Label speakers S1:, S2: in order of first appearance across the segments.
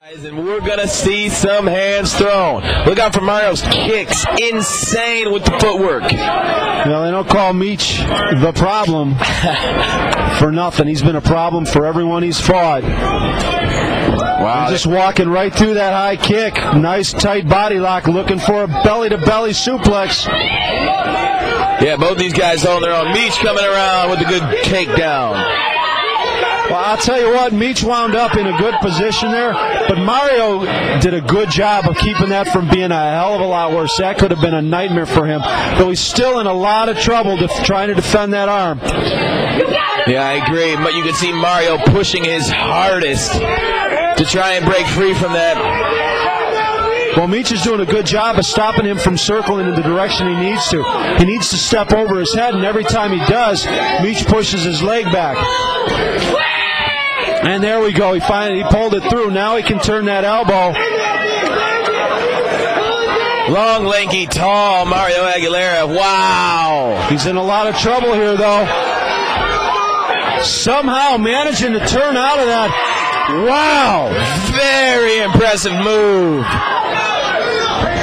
S1: And we're going to see some hands thrown. Look out for Mario's kicks. Insane with the footwork.
S2: Well, they don't call Meech the problem for nothing. He's been a problem for everyone he's fought. Wow. Just walking right through that high kick. Nice tight body lock, looking for a belly-to-belly suplex.
S1: Yeah, both these guys holding their own. Meech coming around with a good takedown.
S2: Well, I'll tell you what, Meech wound up in a good position there, but Mario did a good job of keeping that from being a hell of a lot worse. That could have been a nightmare for him, though he's still in a lot of trouble trying to defend that arm.
S1: Yeah, I agree, but you can see Mario pushing his hardest to try and break free from that.
S2: Well, Meech is doing a good job of stopping him from circling in the direction he needs to. He needs to step over his head, and every time he does, Meech pushes his leg back. And there we go. He pulled it through. Now he can turn that elbow.
S1: Long, lanky, tall Mario Aguilar. Wow.
S2: He's in a lot of trouble here, though. Somehow managing to turn out of that. Wow.
S1: Very impressive move.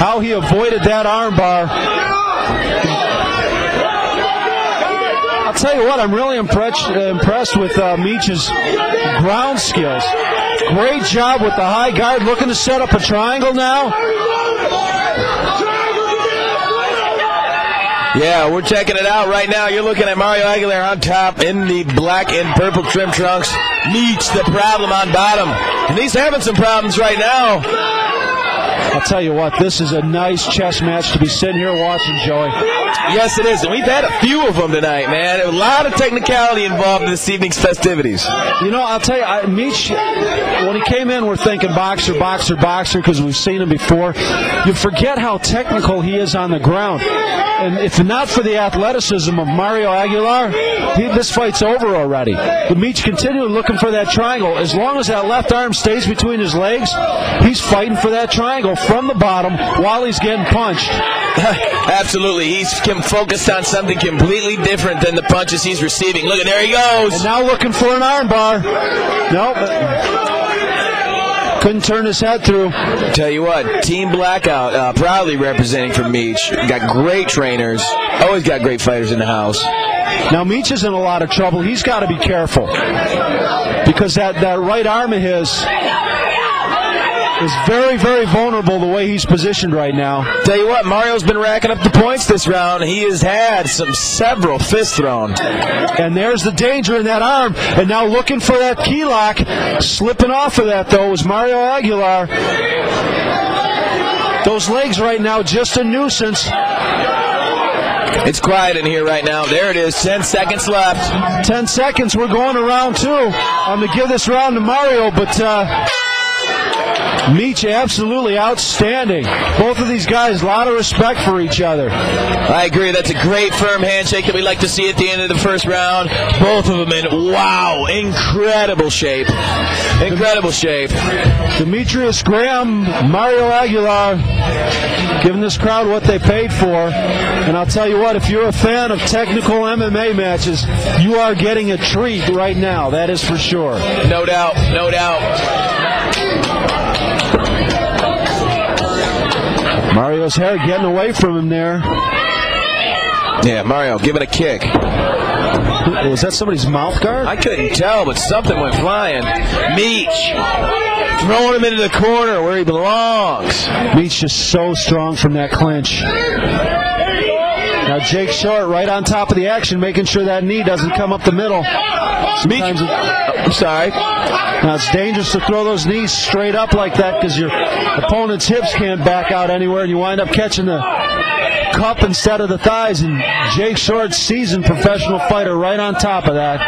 S2: How he avoided that armbar. I'll tell you what, I'm really impressed with Meech's ground skills. Great job with the high guard, looking to set up a triangle now.
S1: Yeah, we're checking it out right now. You're looking at Mario Aguilar on top in the black and purple trim trunks. Meech, the problem on bottom. And he's having some problems right now.
S2: I'll tell you what, this is a nice chess match to be sitting here watching, Joey.
S1: Yes, it is, and we've had a few of them tonight, man. A lot of technicality involved in this evening's festivities.
S2: You know, I'll tell you, Meech, when he came in, we're thinking boxer, boxer, boxer, because we've seen him before. You forget how technical he is on the ground. And if not for the athleticism of Mario Aguilar, this fight's over already. But Meech continued looking for that triangle. As long as that left arm stays between his legs, he's fighting for that triangle from the bottom while he's getting punched.
S1: Absolutely. He's focused on something completely different than the punches he's receiving. Look, there he goes.
S2: And now looking for an armbar. Nope. Couldn't turn his head through.
S1: Tell you what, Team Blackout, proudly representing for Meech. Got great trainers. Always got great fighters in the house.
S2: Now Meech is in a lot of trouble. He's got to be careful because that right arm of his is very, very vulnerable the way he's positioned right now.
S1: Tell you what, Mario's been racking up the points this round. He has had several fists thrown.
S2: And there's the danger in that arm. And now looking for that key lock. Slipping off of that, though, was Mario Aguilar. Those legs right now, just a nuisance.
S1: It's quiet in here right now. There it is. 10 seconds left.
S2: 10 seconds. We're going to round two. I'm going to give this round to Mario, but Meech absolutely outstanding. Both of these guys, a lot of respect for each other.
S1: I agree. That's a great firm handshake that we like to see at the end of the first round. Both of them in, wow, incredible shape. Incredible shape.
S2: Demetrius Graham, Mario Aguilar, giving this crowd what they paid for. And I'll tell you what, if you're a fan of technical MMA matches, you are getting a treat right now. That is for sure.
S1: No doubt. No doubt.
S2: Mario's hair getting away from him there.
S1: Yeah, Mario, give it a kick.
S2: Was that somebody's mouth guard?
S1: I couldn't tell, but something went flying. Meech throwing him into the corner where he belongs.
S2: Meech just so strong from that clinch. Now Jake Short right on top of the action, making sure that knee doesn't come up the middle.
S1: Meech, I'm sorry.
S2: Now it's dangerous to throw those knees straight up like that because your opponent's hips can't back out anywhere and you wind up catching the cup instead of the thighs. And Jake Short, seasoned professional fighter, right on top of that.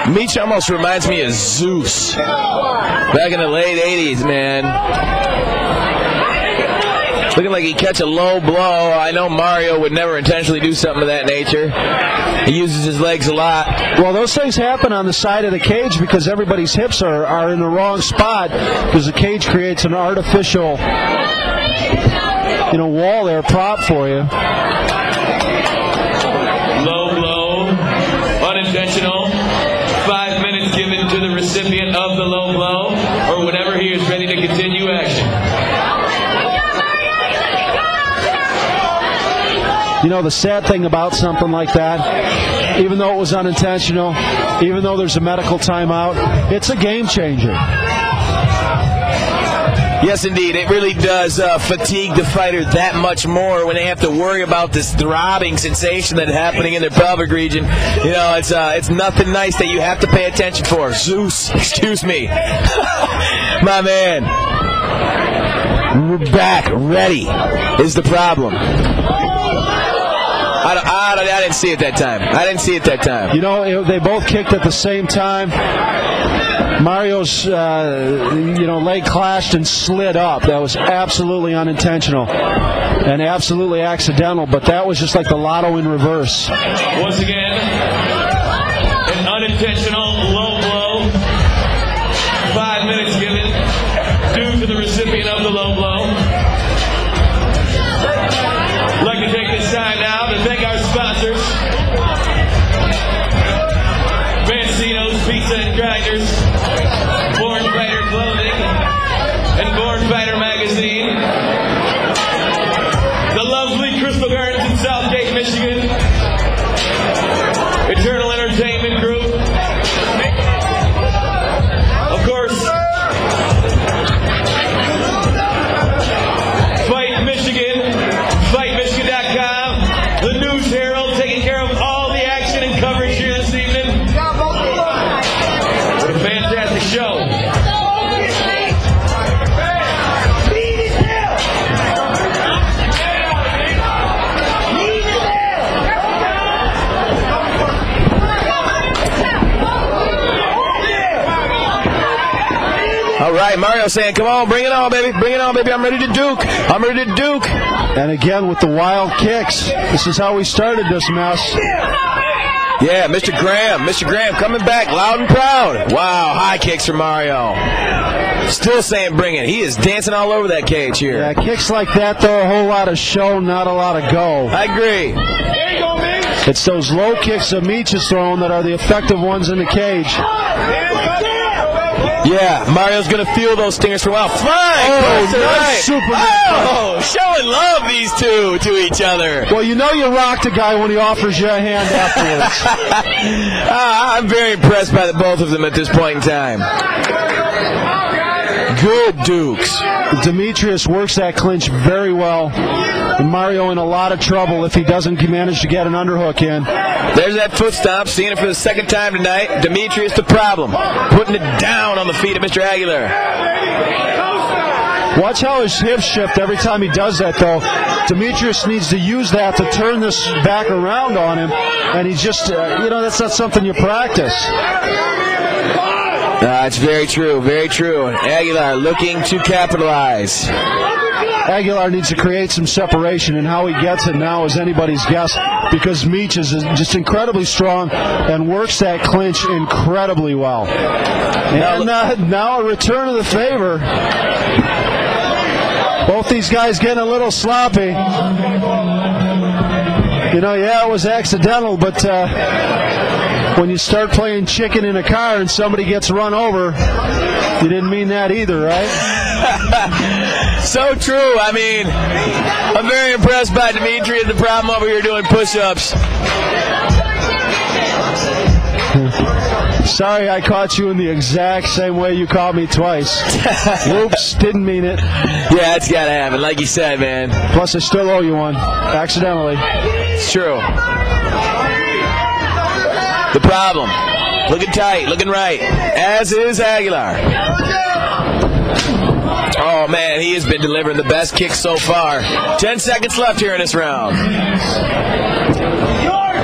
S1: Meech almost reminds me of Zeus back in the late 80s, man. Looking like he'd catch a low blow. I know Mario would never intentionally do something of that nature. He uses his legs a lot.
S2: Well, those things happen on the side of the cage because everybody's hips are in the wrong spot because the cage creates an artificial, wall there, prop for you.
S3: Low blow, unintentional. 5 minutes given to the recipient of the low blow. or whenever he is ready to continue action.
S2: You know, the sad thing about something like that, even though it was unintentional, even though there's a medical timeout, it's a game changer.
S1: Yes, indeed. It really does fatigue the fighter that much more when they have to worry about this throbbing sensation that's happening in their pelvic region. You know, it's nothing nice that you have to pay attention for. Zeus, excuse me. My man. We're back. Ready is the problem. I didn't see it that time.
S2: You know, they both kicked at the same time. Mario's, leg clashed and slid up. That was absolutely unintentional and absolutely accidental, but that was just like the lotto in reverse.
S3: Once again, an unintentional low blow. 5 minutes given due to the recipient of the low blow. I'd like to take this time now to thank our sponsors, Mancino's Pizza and Grinders, Born Fighter Clothing, and Born Fighter Magazine, the lovely Crystal Gardens in Southgate, Michigan, Eternal Entertainment Group, of course, Fight Michigan, FightMichigan.com, the News Herald, taking care of all the action and coverage here this evening. What a fantastic show.
S1: All right, Mario saying, come on, bring it on, baby. Bring it on, baby. I'm ready to duke.
S2: And again with the wild kicks. This is how we started this mess.
S1: Yeah, Mr. Graham coming back loud and proud. Wow, high kicks from Mario. Still saying bring it. He is dancing all over that cage here.
S2: Yeah, kicks like that, though, a whole lot of show, not a lot of go.
S1: I agree.
S3: There you go, Meech.
S2: It's those low kicks that Meech is throwing that are the effective ones in the cage.
S1: Yeah, Mario's going to feel those stingers for a while. Flying!
S2: Nice Superman.
S1: Oh, showing love, these two to each other.
S2: Well, you know you rocked a guy when he offers you a hand afterwards.
S1: I'm very impressed by the both of them at this point in time. Good dukes.
S2: Demetrius works that clinch very well. And Mario in a lot of trouble if he doesn't manage to get an underhook in.
S1: There's that foot stomp, seeing it for the second time tonight. Demetrius the problem, putting it down on the feet of Mr. Aguilar.
S2: Watch how his hips shift every time he does that, though. Demetrius needs to use that to turn this back around on him, and he's just, that's not something you practice.
S1: It's very true, very true. Aguilar looking to capitalize.
S2: Aguilar needs to create some separation, and how he gets it now is anybody's guess, because Meech is just incredibly strong and works that clinch incredibly well. And now a return of the favor. Both these guys getting a little sloppy. It was accidental, but when you start playing chicken in a car and somebody gets run over, you didn't mean that either, right?
S1: So true. I mean, I'm very impressed by Demetrius, the problem over here doing push-ups.
S2: Sorry I caught you in the exact same way you caught me twice. Whoops, didn't mean it.
S1: Yeah, it's got to happen, like you said, man.
S2: Plus, I still owe you one, accidentally.
S1: It's true. The problem, looking tight, looking right, as is Aguilar. Oh, man, he has been delivering the best kicks so far. 10 seconds left here in this round.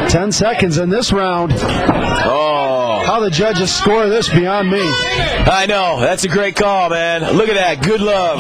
S2: 10 seconds in this round.
S1: Oh.
S2: How the judges score this beyond me.
S1: I know. That's a great call, man. Look at that. Good love.